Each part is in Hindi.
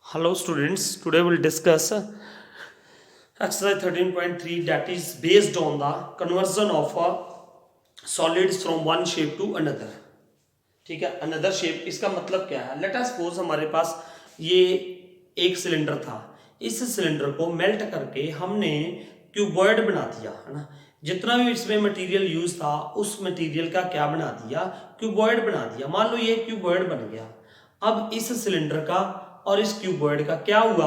Hello students, today we'll discuss exercise 13.3 that is based on the conversion of solids from one shape to another. ठीक है, अनदर शेप, इसका मतलब क्या है? लेट अस सपोज हमारे पास ये एक सिलेंडर था, इस सिलेंडर को मेल्ट करके हमने क्यूबॉइड बना दिया है ना। जितना भी इसमें मटेरियल यूज था उस मटेरियल का क्या बना दिया? क्यूबॉइड बना दिया। मान लो ये क्यूबॉइड बन गया। अब इस सिलेंडर का और इस क्यूबॉइड का क्या हुआ?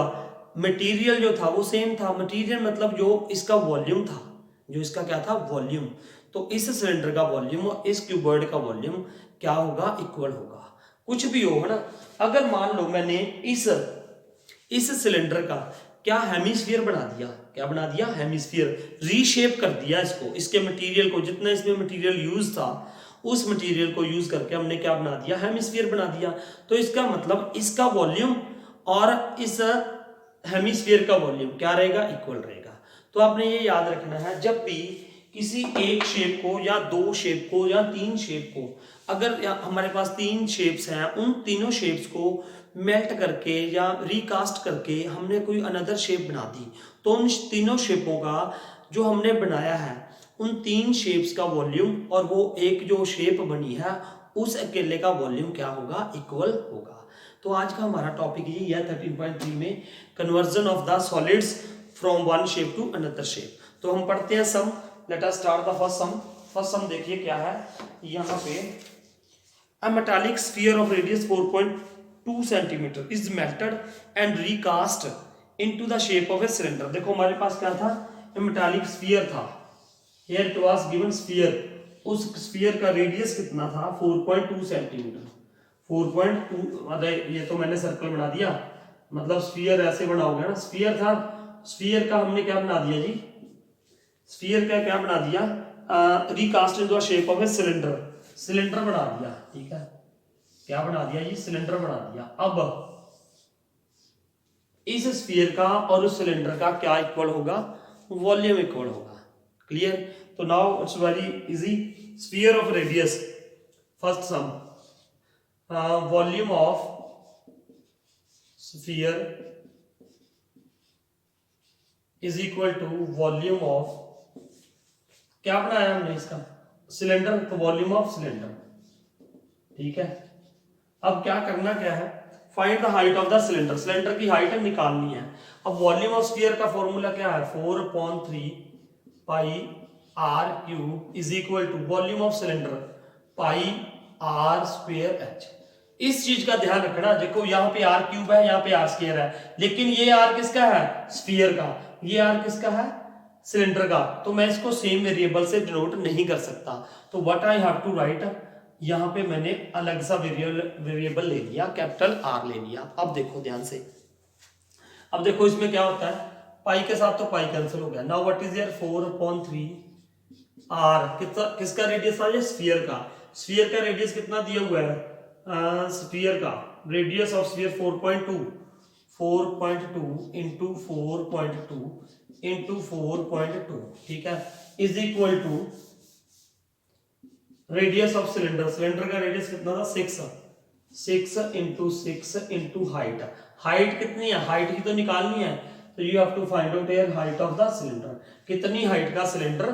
मटेरियल जो था वो सेम था। मटेरियल मतलब जो इसका वॉल्यूम था, जो इसका क्या था? वॉल्यूम। तो इस सिलेंडर का वॉल्यूम और इस क्यूबॉइड का वॉल्यूम क्या होगा? इक्वल होगा। कुछ भी हो, है ना। अगर मान लो मैंने इस सिलेंडर का क्या हेमिस्फीयर बना दिया, क्या बना दिया? हेमिस्फीयर। रीशेप कर दिया इसको, इसके मटेरियल को, जितना इसमें मटेरियल यूज था उस मटेरियल को यूज करके हमने क्या बना दिया? हेमिस्फीयर बना दिया। तो इसका मतलब इसका वॉल्यूम और इस हेमिस्फीयर का वॉल्यूम क्या रहेगा? इक्वल रहेगा। तो आपने ये याद रखना है, जब भी किसी एक शेप को या दो शेप को या तीन शेप को, अगर हमारे पास तीन शेप्स हैं, उन तीनों शेप्स को मेल्ट करके या रिकास्ट करके हमने कोई अनदर शेप बना दी, तो उन तीनों शेपों का जो हमने बनाया है, उन तीन शेप्स का वॉल्यूम और वो एक जो शेप बनी है उस अकेले का वॉल्यूम क्या होगा? इक्वल होगा। तो आज का हमारा टॉपिक ये है 13.3 में, conversion of the solids from one shape to another shape. तो हम पढ़ते हैं sum. Let us start the first sum. First sum देखिए क्या है यहाँ पे। A metallic sphere of radius 4.2 centimeter is melted and recast into the shape of a cylinder। देखो हमारे पास क्या था? मेटालिक स्फीयर था। Here it was given sphere। उस स्फीयर का रेडियस कितना था? 4.2 सेंटीमीटर। 4.2, अरे ये तो मैंने सर्कल बना दिया, मतलब स्फीयर ऐसे बनाओगे ना। स्फीयर था, स्फीयर का हमने क्या बना दिया जी? स्फीयर का क्या बना दिया? Recast into the shape of a cylinder. Cylinder बना दिया, ठीक है। क्या बना दिया जी? सिलेंडर बना दिया। अब इस स्फीयर का और उस सिलेंडर का क्या इक्वल होगा? वॉल्यूम इक्वल होगा। क्लियर? तो now it's very easy. Sphere of radius, first sum, volume of sphere is equal to volume of, क्या बनाया हमने इसका? सिलेंडर, तो वॉल्यूम ऑफ सिलेंडर, ठीक है। अब क्या करना क्या है? Find the height of the cylinder. Cylinder की हाइट निकालनी है। अब वॉल्यूम ऑफ स्फीयर का फॉर्मूला क्या है? 4/3 pi r cube is equal to volume of cylinder pi r square h. इस चीज का ध्यान रखना। देखो यहाँ पे आर क्यूब है, यहाँ पे आर स्क्वायर है, लेकिन ये आर किसका है? स्फीयर का। ये आर किसका है? सिलेंडर का। तो मैं इसको सेम वेरिएबल से डिनोट नहीं कर सकता। तो what I have to write, यहां पे मैंने अलग सा वेरिएबल ले लिया, कैपिटल आर ले लिया। अब देखो ध्यान से, अब देखो इसमें क्या होता है, पाई के साथ तो पाई कैंसिल हो गया। Now what is your 4/3 R, किसका रेडियस था? ये स्फीयर का। स्फीयर का रेडियस कितना दिया हुआ है? स्फीयर का रेडियस ऑफ स्फीयर 4.2 इंटू 4.2, ठीक है, is equal to radius of cylinder. Cylinder का रेडियस कितना था? 6 इंटू 6 इंटू हाइट। हाइट कितनी है? हाइट की तो निकालनी है, तो you have to find out here height of the cylinder. कितनी हाइट का सिलेंडर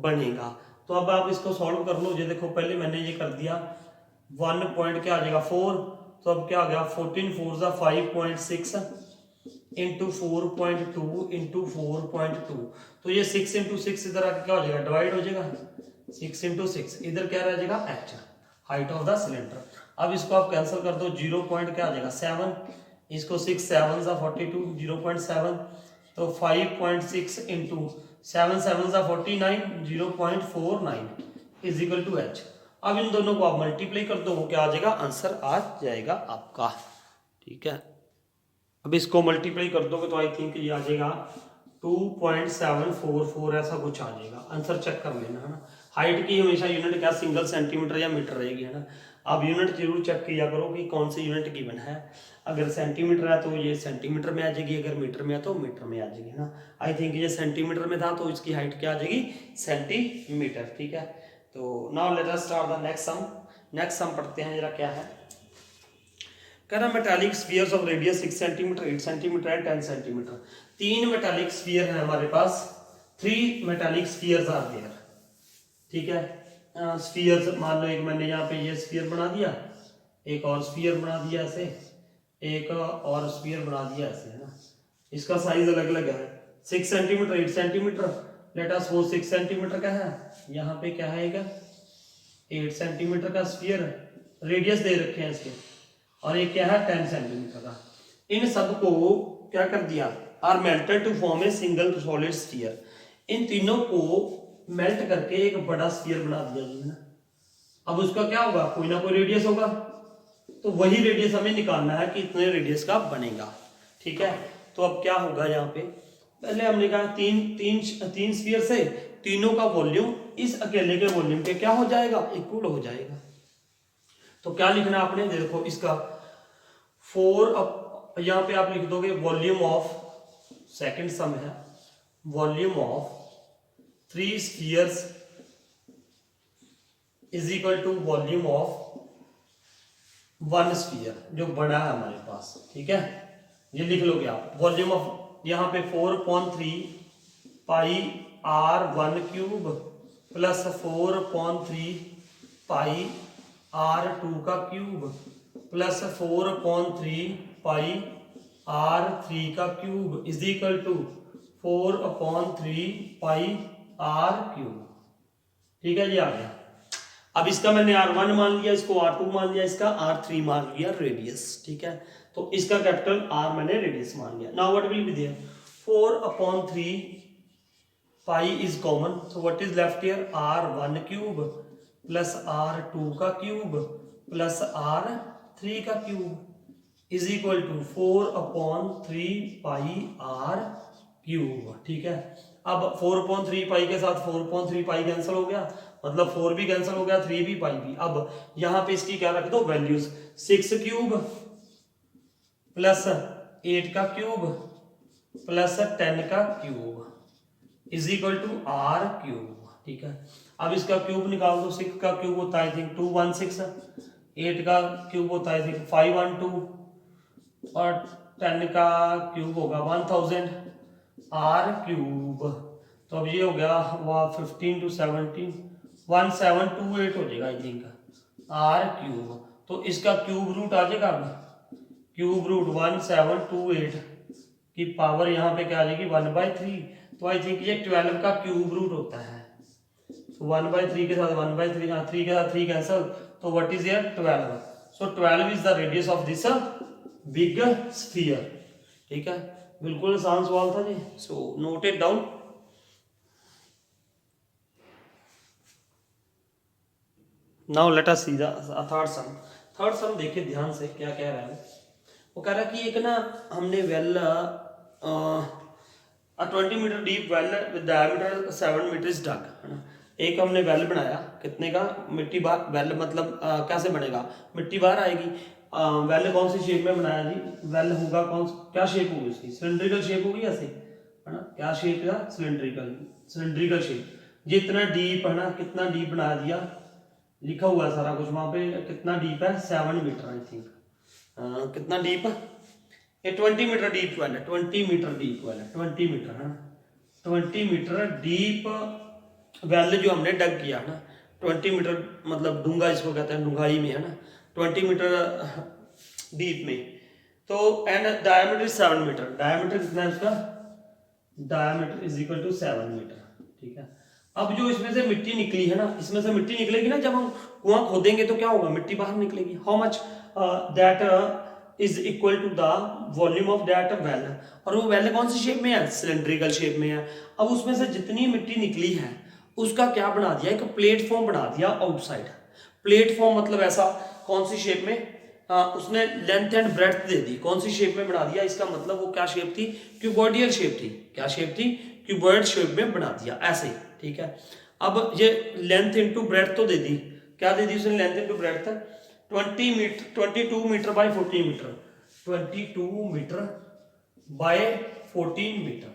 बनेगा? तो अब आप इसको सॉल्व कर लो। ये देखो पहले मैंने ये कर दिया, 1 पॉइंट क्या आ जाएगा? 4। तो अब क्या आ गया? 14 4 जा 5.6 इंटू 4.2 इंटू 4.2। तो ये 6 इंटू 6 इधर आके क्या हो जाएगा? डिवाइड हो जाएगा। 6 इंटू 6 इधर क्या रह जाएगा? H, height of the cylinder. अब इसको आप कैंसिल कर दो, 0 पॉइंट क्या आ जाएगा? 7। इसको 6 7 जा 42, 0.7। तो 5.6 इंटू 7 7 जा 49, 0.49 इज इक्वल टू एच। अब इन दोनों को आप मल्टीप्लाई कर दो, वो क्या आ जाएगा? आंसर आ जाएगा आपका, ठीक है। अब इसको मल्टीप्लाई कर दोगे तो आई थिंक ये आ जाएगा 2.744, ऐसा कुछ आ जाएगा। आंसर चेक कर लेना, है ना। हाइट की हमेशा यूनिट क्या? सिंगल सेंटीमीटर या मीटर रहेगी, है ना। आप यूनिट जरूर चेक किया करो कि कौन सी यूनिट गिवन है। अगर सेंटीमीटर है तो ये सेंटीमीटर में आ जाएगी, अगर मीटर में है तो मीटर में आ जाएगी, है ना। आई थिंक ये सेंटीमीटर में था तो इसकी हाइट क्या आ जाएगी? सेंटीमीटर, ठीक है। तो now let us start the next sum. Next sum पढ़ते हैं जरा क्या है। कह रहा metallic spheres of radius 6 centimetre, 8 centimetre and 10 centimetre. 3 metallic sphere है हमारे पास, 3 मेटालिक स्फीयर्स आर देयर। ठीक है, स्फीयर्स मान लो एक मैंने यहाँ पे ये स्फीयर बना दिया, एक और स्फीयर बना दिया ऐसे, एक और स्फीयर बना दिया ऐसे, है ना। इसका साइज अलग अलग है, 6 centimetre, 8 centimetre. Let us suppose 6 centimetre का है, यहाँ पे क्या है, 8 सेंटीमीटर का स्फीयर, रेडियस दे रखे हैं इसके, और ये क्या है 10 सेंटीमीटर का। इन सबको क्या कर दिया, are melted to form a single solid sphere. इन तीनों को मेल्ट करके एक बड़ा स्फीयर बना दिया जी, है ना। अब उसका क्या होगा, कोई ना कोई रेडियस होगा, तो वही रेडियस हमें निकालना है कि इतने रेडियस का बनेगा। ठीक है, तो अब क्या होगा यहाँ पे, पहले हमने कहा तीन स्फीयर से तीनों का वॉल्यूम इस अकेले के वॉल्यूम के क्या हो जाएगा, इक्वल हो जाएगा। तो क्या लिखना आपने, देखो इसका 4 यहाँ पे आप लिख दोगे वॉल्यूम ऑफ, सेकंड सम है, volume of 3 spheres is equal to volume of 1 sphere, जो बड़ा है हमारे पास। ठीक है, ये लिख लोगे आप, वॉल्यूम ऑफ यहाँ पे 4/3 पाई r1 क्यूब प्लस 4/3 पाई r2 का क्यूब प्लस 4/3 पाई r3 का cube is equal to 4/3 pi r cube. ठीक है जी, आ गया। अब इसका मैंने r1 मान लिया, इसको r2 मान लिया, इसका r3 मान लिया रेडियस। ठीक है, तो इसका कैपिटल R मैंने रेडियस मान लिया। Now what will be there, 4/3 pi is common, तो what is left here, r1 cube plus r2 का क्यूब प्लस r3 का cube is equal to 4/3 pi r cube. ठीक है, अब 4/3 पाई के साथ 4/3 पाई कैंसिल हो गया, मतलब 4 भी कैंसिल हो गया, 3 भी, पाई भी। अब यहाँ पे इसकी क्या रख दो वैल्यूज, 6 क्यूब प्लस 8 का क्यूब प्लस 10 का cube is equal to r cube. ठीक है, अब इसका क्यूब निकाल दो, 6 का क्यूब होता है 216, 8 का क्यूब होता है 512 और 10 का क्यूब होगा 1000 r क्यूब। तो अब ये हो गया 15 to 17 1728 हो जाएगा आई थिंक r क्यूब। तो इसका क्यूब रूट आ जाएगा, क्यूब रूट 1728 की पावर यहाँ पे क्या आ जाएगी 1/3। तो आई थिंक ये 12 का क्यूब रूट होता है। तो 1/3 के साथ 1/3, 3 के साथ 3 कैंसल, तो what is here 12। So 12 is the radius of this big sphere. ठीक है, बिल्कुल आसान सवाल था जी। So note it down. Now let us see the third sum. Third sum देखिए ध्यान से क्या कह रहा है। वो कह रहा है कि एक ना हमने well 20 meter deep well with diameter 7 meter dug, है ना। एक हमने वेल बनाया, कितने का, मिट्टी बाहर, वेल मतलब कैसे बनेगा, मिट्टी बाहर आएगी। वेल कौन सी शेप में बनाया जी, वेल होगा कौन, क्या शेप होगी उसकी, सिलेंड्रिकल शेप होगी ऐसे, है ना। क्या शेप है, सिलेंड्रिकल शेप। जितना डीप है ना, कितना डीप बना दिया, लिखा हुआ है सारा कुछ वहां पे, कितना डीप है 7 मीटर आई थिंक। कितना डीप है, ये 20 मीटर डीप वेल है, 20 मीटर डीप वेल है, 20 मीटर है ना, 20 मीटर डीप वेल जो हमने डग किया है ना, 20 मीटर मतलब डूंगा इसको कहते हैं, डूंगाई में, है ना, 20 मीटर डीप में। तो एंड डायमीटर 7 मीटर, डायमीटर कितना है उसका, diameter is equal to 7 metre. ठीक है, अब जो इसमें से मिट्टी निकली है ना, इसमें से मिट्टी निकलेगी ना, जब हम कुआं खोदेंगे तो क्या होगा, मिट्टी बाहर निकलेगी। How much that is equal to the volume of that well. और वो वेल कौन सी शेप में है, सिलेंड्रिकल शेप में है। अब उसमें से जितनी मिट्टी निकली है उसका क्या बना दिया, एक प्लेटफॉर्म बना दिया आउटसाइड। प्लेटफॉर्म मतलब ऐसा, कौन सी शेप में, उसने लेंथ एंड ब्रेड्थ दे दी, कौन सी शेप में बना दिया, इसका मतलब वो क्या शेप थी, क्यूबॉइडियल शेप थी। क्या शेप थी, क्यूबॉइड शेप में बना दिया ऐसे। ठीक है, अब ये लेंथ इनटू ब्रेड्थ तो दे दी, क्या दे दी उसने, length into breadth 22 metre by 14 metre, 22 metre by 14 metre.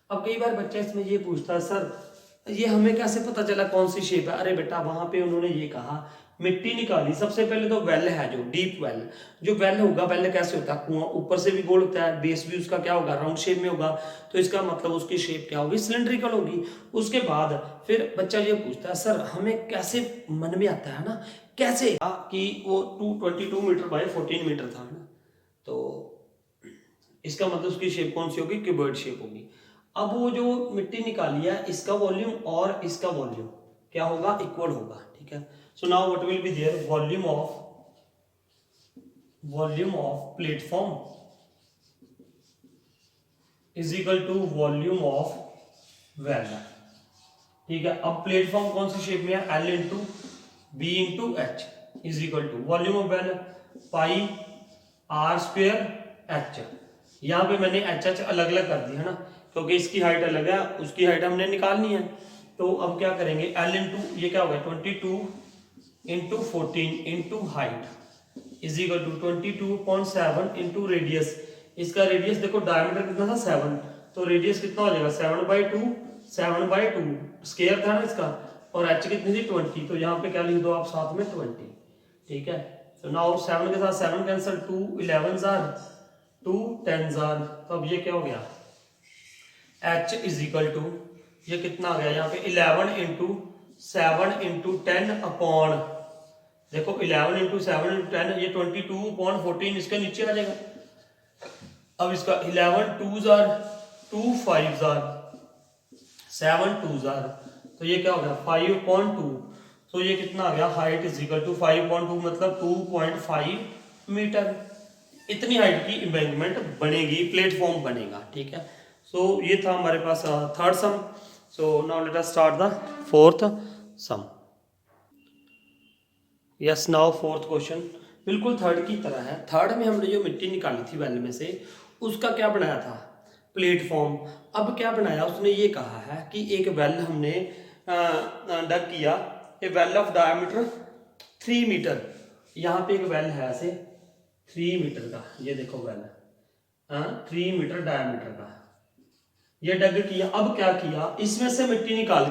अब कई बार बच्चा इसमें ये पूछता है, सर ये हमें कैसे पता चला कौन सी शेप है। अरे बेटा, वहां पे उन्होंने ये कहा मिट्टी निकाली, सबसे पहले तो वेल है जो डीप वेल, जो वेल होगा, वेल कैसे होता है, कुआं ऊपर से भी गोल होता है, बेस भी उसका क्या होगा, राउंड शेप में होगा, तो इसका मतलब उसकी शेप क्या होगी, सिलेंड्रिकल होगी। उसके बाद फिर बच्चा ये पूछता है सर हमें कैसे मन में आता है ना, कैसे कि वो 222 मीटर बाय 14 मीटर था ना, तो इसका मतलब उसकी शेप कौन सी होगी, क्यूबॉइड शेप होगी। अब वो जो मिट्टी निकाली है, इसका वॉल्यूम और इसका वॉल्यूम क्या होगा, इक्वल होगा, ठीक है। So now what will be there, volume of platform is equal to volume of well, ठीक है। अब प्लेटफॉर्म कौन सी शेप में है, L into B into H is equal to volume of well pi are square H. यहाँ पे मैंने एच एच अलग अलग कर दी है ना, क्योंकि इसकी हाइट अलग है, उसकी हाइट हमने निकालनी है। तो अब क्या करेंगे, एल इंटू ये क्या होगा 22 into 14 into height is equal to 22.7 into radius. इसका रेडियस देखो, डायमीटर कितना था 7, तो रेडियस कितना हो जाएगा 7/2 स्क्वायर था ना इसका, और एच कितनी थी 20, तो यहाँ पे क्या लिख दो आप साथ में 20, ठीक है। तो नाउ 7 के साथ 7 कैंसिल, 2 11 जार 2 10 जार, तो अब ये क्या हो गया, h इज इक्वल टू ये कितना आ गया यहाँ पे 11 इंटू 7 इंटू 10 अपॉन, देखो 11 इंटू 7 इंटू 10 ये 22/14 इसके नीचे आ जाएगा। अब इसका 11 2 जार 2 5 जार 7 2 जार, तो ये क्या हो गया 5/2, तो ये कितना आ गया, हाइट इज इक्वल टू 5/2 मतलब 2.5 मीटर। इतनी हाइट की एम्बैंकमेंट बनेगी, प्लेटफॉर्म बनेगा, ठीक है। सो ये था हमारे पास third sum. So now let us start the fourth sum. Yes, now fourth question बिल्कुल थर्ड की तरह है। थर्ड में हमने जो मिट्टी निकाली थी वेल में से, उसका क्या बनाया था, प्लेटफॉर्म। अब क्या बनाया उसने, ये कहा है कि एक वेल हमने डग किया, ए वेल ऑफ डायमीटर 3 मीटर। यहाँ पे एक वेल है ऐसे 3 मीटर का, ये देखो वेल 3 मीटर डायमीटर का, ये डग किया। अब क्या किया, इसमें से मिट्टी निकाल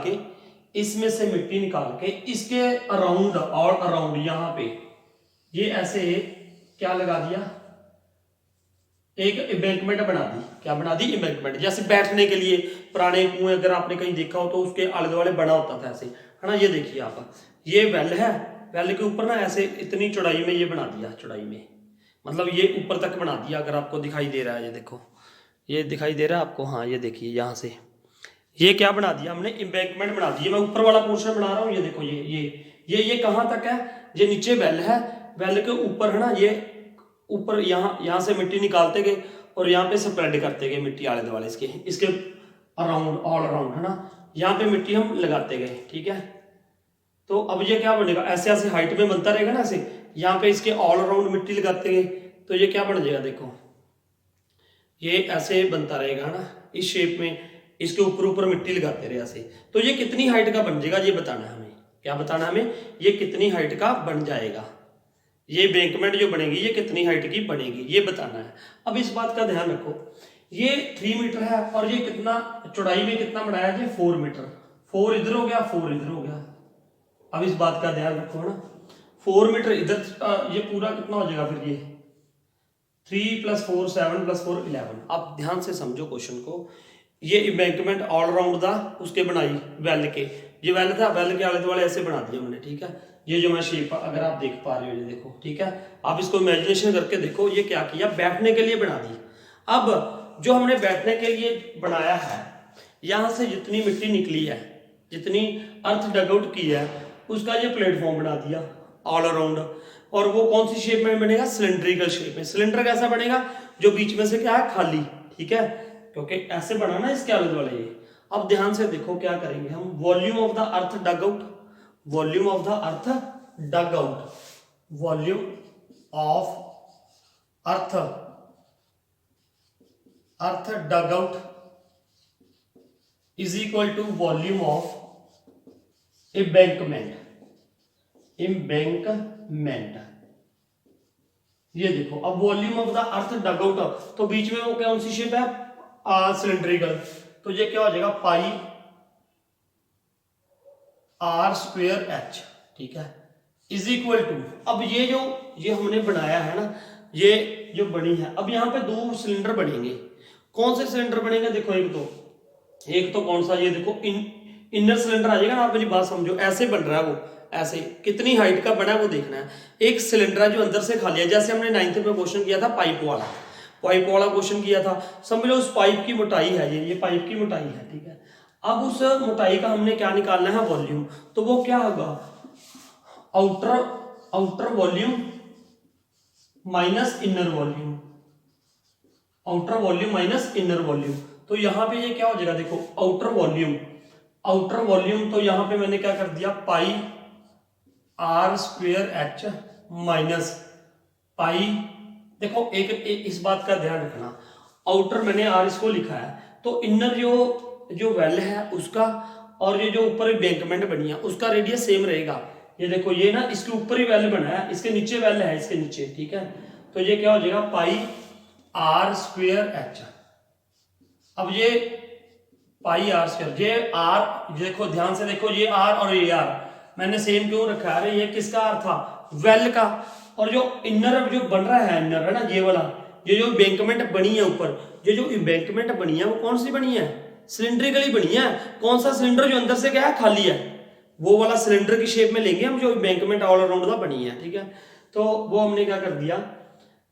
के, इसके अराउंड और अराउंड यहाँ पे ये ऐसे क्या लगा दिया, एक एम्बैंकमेंट बना दी। क्या बना दी, एम्बैंकमेंट। जैसे बैठने के लिए पुराने कुएं अगर आपने कहीं देखा हो तो उसके आले दुआले बना होता था ऐसे, है ना। ये देखिए आप, ये वेल है, वेल के ऊपर ना ऐसे इतनी चौड़ाई में ये बना दिया, चौड़ाई में मतलब ये ऊपर तक बना दिया। अगर आपको दिखाई दे रहा है, ये देखो, ये दिखाई दे रहा है आपको, हाँ ये देखिए यहाँ से ये क्या बना दिया हमने, एम्बैंकमेंट बना दी। मैं ऊपर वाला पोर्शन बना रहा हूँ, ये देखो, ये कहाँ तक है, ये नीचे वेल है, वेल के ऊपर है ना, ये ऊपर यहाँ से मिट्टी निकालते गए और यहाँ पे स्प्रेड करते गए मिट्टी आले दुआले इसके अराउंड, ऑल अराउंड, है ना। यहाँ पे मिट्टी हम लगाते गए, ठीक है। तो अब ये क्या बनेगा, ऐसे ऐसे हाइट में बनता रहेगा ना ऐसे, यहाँ पे इसके ऑल अराउंड मिट्टी लगाते गए, तो ये क्या बन जाएगा, देखो ये ऐसे बनता रहेगा, है ना, इस शेप में। इसके ऊपर ऊपर मिट्टी लगाते रहे ऐसे, तो ये कितनी हाइट का बन जाएगा, ये बताना है हमें। क्या बताना है हमें, ये कितनी हाइट का बन जाएगा, ये एम्बैंकमेंट जो बनेगी ये कितनी हाइट की बनेगी, ये बताना है। अब इस बात का ध्यान रखो, ये 3 मीटर है और ये कितना चौड़ाई में कितना बनाया है, 4 मीटर। 4 इधर हो गया, 4 इधर हो गया। अब इस बात का ध्यान रखो ना, 4 मीटर इधर, ये पूरा कितना हो जाएगा फिर, ये 3 + 4 7 + 4 11। अब ध्यान से समझो क्वेश्चन को, ये एम्बैंकमेंट ऑल राउंड था उसके बनाई वेल के, ये वेल था, वेल के आले दुआले ऐसे बना दिया हमने, ठीक है। ये जो मैं शेप अगर आप देख पा रहे हो, ये देखो, ठीक है। आप इसको इमेजिनेशन करके देखो, ये क्या किया, बैठने के लिए बना दी। अब जो हमने बैठने के लिए बनाया है, यहाँ से जितनी मिट्टी निकली है, जितनी अर्थ डगआउट की है, उसका ये प्लेटफॉर्म बना दिया ऑल अराउंड। और वो कौन सी शेप में बनेगा, सिलेंड्रिकल शेप में। सिलेंडर कैसा बनेगा, जो बीच में से क्या है, खाली, ठीक है, क्योंकि ऐसे बना ना इसके आले दुआले ये। अब ध्यान से देखो क्या करेंगे हम, volume of the earth dugout, volume of the earth dugout, volume of earth dugout is equal to volume of embankment. ये देखो, अब volume of the earth dugout, तो बीच में वो कौन सी शेप है, सिलेंड्रिकल, तो ये क्या हो जाएगा, पाई r² h, ठीक है। इज इक्वल टू, अब ये हमने बनाया है ना, ये जो बनी है, अब यहाँ पे दो सिलेंडर बनेंगे। कौन से सिलेंडर बनेंगे? देखो एक तो कौन सा, ये देखो इनर सिलेंडर आ जाएगा ना। आप मेरी बात समझो, ऐसे बन रहा है वो, ऐसे कितनी हाइट का बना है वो देखना है। एक सिलेंडर है जो अंदर से खाली है, जैसे हमने 9th में क्वेश्चन किया था पाइप वाला क्वेश्चन किया था। समझ लो उस पाइप की मोटाई है, ये पाइप की मोटाई है, ठीक है। अब उस मोटाई का हमने क्या निकालना है? वॉल्यूम। तो वो क्या होगा? Outer volume minus inner volume, outer volume minus inner volume. तो यहां पे ये क्या हो जाएगा? देखो आउटर वॉल्यूम, तो यहां पे मैंने क्या कर दिया? Pi are square h minus pi. देखो एक इस बात का ध्यान रखना, आउटर मैंने आर इसको लिखा है, तो इनर जो वेल है उसका, और ये जो ऊपर बेंकमेंट बनी है उसका रेडियस सेम रहेगा। ये देखो ये ना, इसके ऊपर ही वेल बना है, इसके नीचे वेल है, इसके नीचे, ठीक है। तो ये क्या हो जाएगा? पाई आर स्क्वेयर एच। अब ये पाई आर स्क्वायर, ये आर, देखो ध्यान से देखो, ये आर और ये आर मैंने सेम क्यों रखा है? अरे ये किसका आर था? वेल का। और जो इनर जो बन रहा है, इनर है ना ये वाला, ये जो बेंकमेंट बनी है ऊपर, ये जो बेंकमेंट बनी है वो कौन सी बनी है? सिलेंड्रिकली बनी है। कौन सा सिलेंडर? जो अंदर से क्या है? खाली है, वो वाला सिलेंडर की शेप में लेंगे हम, जो बेंकमेंट ऑल अराउंड का बनी है, ठीक है। तो वो हमने क्या कर दिया?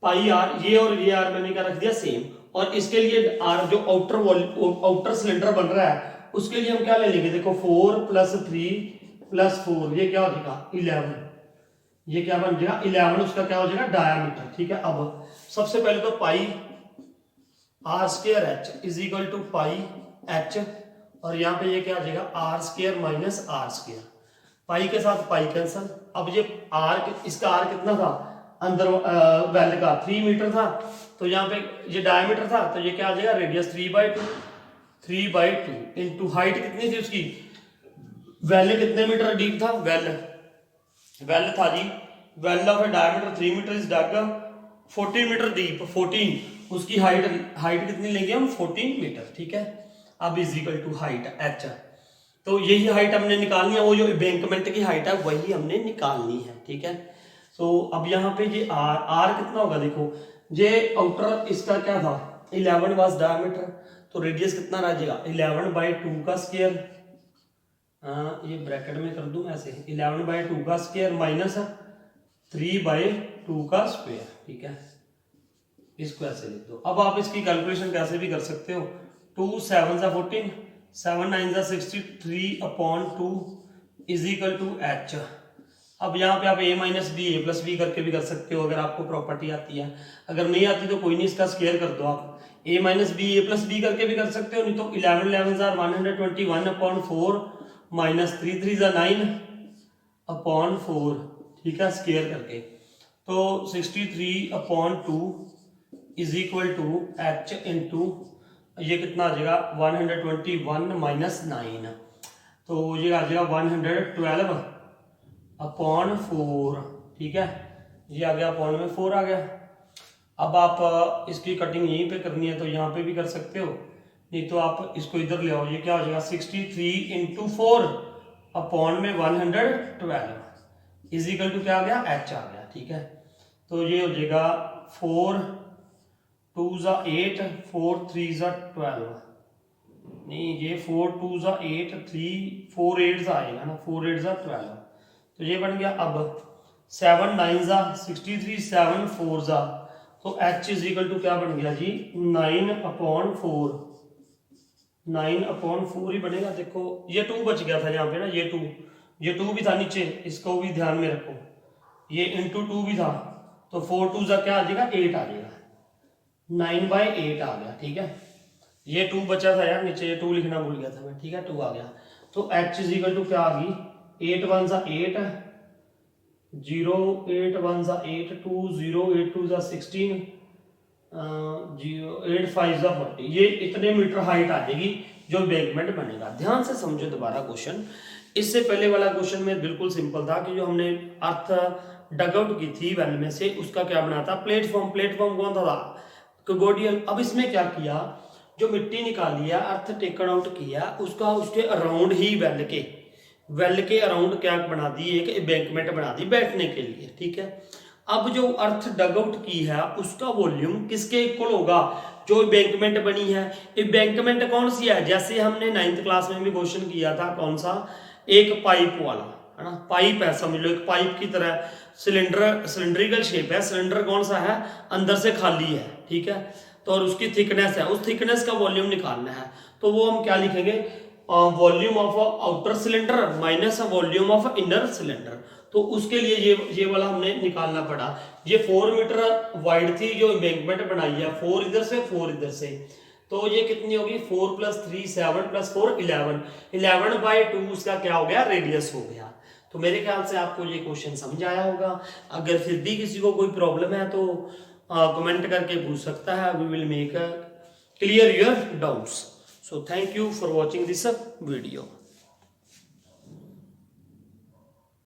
पाई आर, ये और ये आर मैंने क्या रख दिया? सेम। और इसके लिए आर जो आउटर सिलेंडर बन रहा है उसके लिए हम क्या ले लेंगे? देखो 4 + 3 + 4, ये क्या हो जाएगा? 11। ये क्या बन जाएगा? 11, उसका क्या हो जाएगा? डायामीटर, ठीक है। अब सबसे पहले तो pi r square h is equal to pi h, और यहाँ पे ये क्या आ जाएगा? R square minus r square, pi के साथ पाई कैंसल। अब ये आर, इसका आर कितना था अंदर वेल का? 3 मीटर था, तो यहाँ पे ये डायमीटर था, तो ये क्या आ जाएगा? रेडियस 3/2 इंटू हाइट कितनी थी उसकी? वेल कितने मीटर डीप था? वेल था जी, well of diameter 3 meter is dug 14 meter deep, 14 उसकी हाइट कितनी लेंगे हम? 14 मीटर, ठीक है। अब is equal to height H, तो यही हाइट हमने निकालनी है, वो जो एम्बैंकमेंट की हाइट है वही हमने निकालनी है, ठीक है। तो अब यहाँ पे ये आर कितना होगा? देखो ये आउटर इसका क्या था? 11 वाज डायमीटर, तो रेडियस कितना रह जाएगा? 11/2 का स्क्वायर, ये ब्रैकेट में कर दूं ऐसे, 11/2 का स्क्वायर माइनस 3/2 का स्क्वायर, ठीक है। इसको ऐसे लिख दो। अब आप इसकी कैलकुलेशन कैसे भी कर सकते हो, 2 7 14, 7 9 63/2 इज इक्वल टू एच। अब यहाँ पे आप a minus B A plus B करके भी कर सकते हो अगर आपको प्रॉपर्टी आती है। अगर नहीं आती तो कोई नहीं, इसका स्क्वायर कर दो आप, a minus B A plus B करके भी कर सकते हो, नहीं तो 11 11 121/4 माइनस 3 3 9/4, ठीक है, स्क्वायर करके। तो 63/2 is equal to H into ये कितना आ जाएगा? 121 माइनस 9, तो ये आ जाएगा 112/4, ठीक है। ये आ गया अपॉन में 4 आ गया। अब आप इसकी कटिंग यहीं पे करनी है तो यहाँ पे भी कर सकते हो, नहीं तो आप इसको इधर ले आओ। ये क्या हो जाएगा? 63 × 4 अपॉन में 112 इज इक्वल टू क्या आ गया? एच आ गया, ठीक है। तो ये हो जाएगा 4 2 8 4 3 12, नहीं ये 4 2 8 3 4 8 आएगा ना, 4 8 12, तो ये बन गया। अब 7 9 63 7 4 तो h इज इक्वल टू क्या बन गया जी? 9/4, 9/4 ही बनेगा। देखो ये 2 बच गया था यहाँ पे ना, ये 2 भी था नीचे, इसको भी ध्यान में रखो, ये इंटू 2 भी था, तो 4 2 क्या आ जाएगा? 8 आ जाएगा, 9/8 आ गया, ठीक है। ये 2 बचा था यार नीचे, ये 2 लिखना भूल गया था मैं, ठीक है, 2 आ गया। तो h इज इक्वल टू क्या आ गई? 8 1 8 0 8 1 8 2 0 8 2 16 0 8 5 40, ये इतने मीटर हाइट आ जाएगी जो बेंकमेंट बनेगा। ध्यान से समझो दोबारा क्वेश्चन। इससे पहले वाला क्वेश्चन में बिल्कुल सिंपल था कि जो हमने अर्थ डगआउट की थी वेल में से, उसका क्या बना था? प्लेटफॉर्म कौन था? कगोडियल। अब इसमें क्या किया? जो मिट्टी निकाली है, अर्थ टेकन आउट किया, उसका उसके अराउंड ही वेल के वेल के अराउंड क्या बना दी, एक एम्बैंकमेंट बना दी बैठने के लिए, ठीक है। अब जो अर्थ डग आउट की है उसका वॉल्यूम किसके इक्वल होगा, जो एम्बैंकमेंट बनी है। एम्बैंकमेंट कौन सी है, जैसे हमने 9th क्लास में भी क्वेश्चन किया था, कौन सा, एक पाइप वाला, है ना, पाइप है समझ लो, एक पाइप की तरह सिलेंड्रिकल शेप है, सिलेंडर कौन सा है, अंदर से खाली है, ठीक है, तो और उसकी थिकनेस है, उस थिकनेस का वॉल्यूम निकालना है, तो वो हम क्या लिखेंगे, volume of outer cylinder minus volume of inner cylinder. तो उसके लिए ये वाला हमने निकालना पड़ा। ये 4 मीटर वाइड थी जो एम्बैंकमेंट बनाई है, 4 इधर से 4 इधर से, तो ये कितनी होगी, 4 + 3 7 + 4 11, 11/2 उसका क्या हो गया, रेडियस हो गया। तो मेरे ख्याल से आपको ये क्वेश्चन समझ आया होगा। अगर फिर भी किसी को कोई प्रॉब्लम है तो कमेंट करके पूछ सकता है, we will make clear your doubts. So thank you for watching this video.